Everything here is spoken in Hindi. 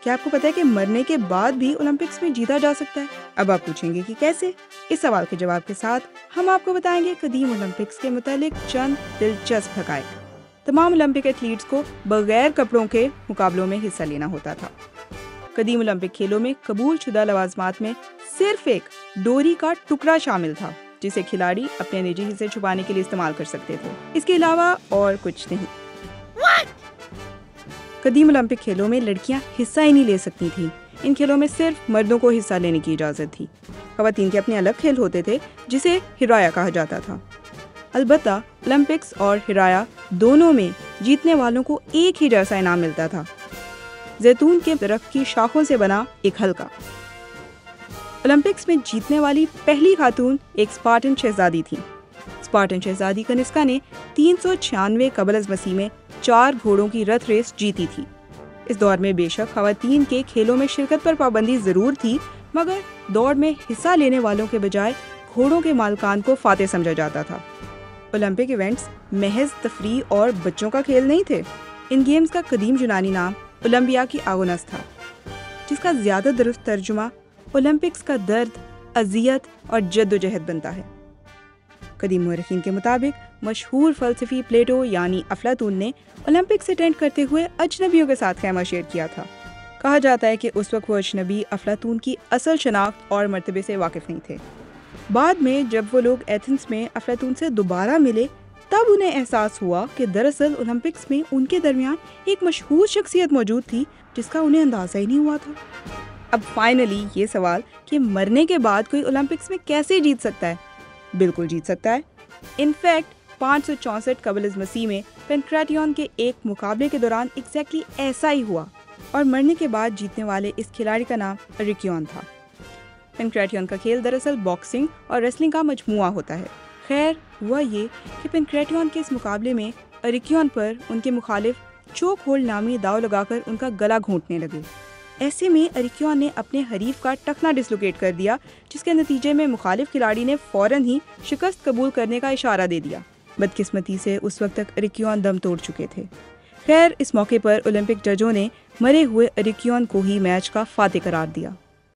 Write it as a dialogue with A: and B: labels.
A: क्या आपको पता है कि मरने के बाद भी ओलंपिक्स में जीता जा सकता है? अब आप पूछेंगे कि कैसे? इस सवाल के जवाब के साथ हम आपको बताएंगे कदीम ओलंपिक्स के मुतालिक चंद दिलचस्प हकायक। तमाम ओलंपिक एथलीट्स को बगैर कपड़ों के मुकाबलों में हिस्सा लेना होता था। कदीम ओलंपिक खेलों में कबूल शुदा लवाजमात में सिर्फ एक डोरी का टुकड़ा शामिल था, जिसे खिलाड़ी अपने निजी हिस्से छुपाने के लिए इस्तेमाल कर सकते थे। इसके अलावा और कुछ नहीं। कदीम ओलंपिक खेलों में लड़कियां हिस्सा ही नहीं ले सकती थीं। इन खेलों में सिर्फ मर्दों को हिस्सा लेने की इजाज़त थी। ख़वातीन के अपने अलग खेल होते थे जिसे हिराया कहा जाता था। अलबत्ता ओलंपिक्स और हिराया दोनों में जीतने वालों को एक ही जैसा इनाम मिलता था, जैतून के दरख्त की शाखों से बना एक हल्का। ओलंपिक्स में जीतने वाली पहली खातून एक स्पार्टन शहजादी थी। स्पार्टन शहजादी कनिष्का ने 396 कबल अज़ मसीह में 4 घोड़ों की रथ रेस जीती थी। इस दौर में बेशक ख़वातीन के खेलों में शिरकत पर पाबंदी ज़रूर थी, मगर दौड़ में हिस्सा लेने वालों के बजाय घोड़ों के मालिकान को फातेह समझा जाता था। ओलंपिक इवेंट्स महज तफरी और बच्चों का खेल नहीं थे। इन गेम्स का कदीम यूनानी नाम ओलंपिया की आगोनस था, जिसका ज़्यादा दुरुस्त तर्जुमा ओलंपिक्स का दर्द, अजियत और जद्दोजहद बनता है। कदीम मुअर्रिखीन के मुताबिक मशहूर फ़लसफ़ी प्लेटो यानी अफलातून ने ओलंपिक्स अटेंड करते हुए अजनबियों के साथ खैमा शेयर किया था। कहा जाता है कि उस वक्त वो अजनबी अफलातून की असल शनाख्त और मर्तबे से वाकिफ़ नहीं थे। बाद में जब वो लोग एथेंस में अफलातून से दोबारा मिले, तब उन्हें एहसास हुआ कि दरअसल ओलंपिक्स में उनके दरमियान एक मशहूर शख्सियत मौजूद थी जिसका उन्हें अंदाज़ा ही नहीं हुआ था। अब फाइनली ये सवाल कि मरने के बाद कोई ओलंपिक्स में कैसे जीत सकता है? बिल्कुल जीत सकता है। इनफैक्ट 564 कबल अज़ मसीह में पेनक्रेटियन के एक मुकाबले के दौरान एग्जैक्टली ऐसा ही हुआ, और मरने के बाद जीतने वाले इस खिलाड़ी का नाम अरिकियन था। पेनक्रेटियन का खेल दरअसल बॉक्सिंग और रेसलिंग का मजमुआ होता है। खैर हुआ ये कि पेनक्रेटियन के इस मुकाबले में अरिकियन पर उनके मुखालिफ चोक होल्ड नामी दाव लगाकर उनका गला घोंटने लगे। ऐसे में अरिकियन ने अपने हरीफ का टखना डिसलोकेट कर दिया, जिसके नतीजे में मुखालिफ खिलाड़ी ने फौरन ही शिकस्त कबूल करने का इशारा दे दिया। बदकिस्मती से उस वक्त तक अरिकियन दम तोड़ चुके थे। खैर इस मौके पर ओलंपिक जजों ने मरे हुए अरिकियन को ही मैच का फातेह करार दिया।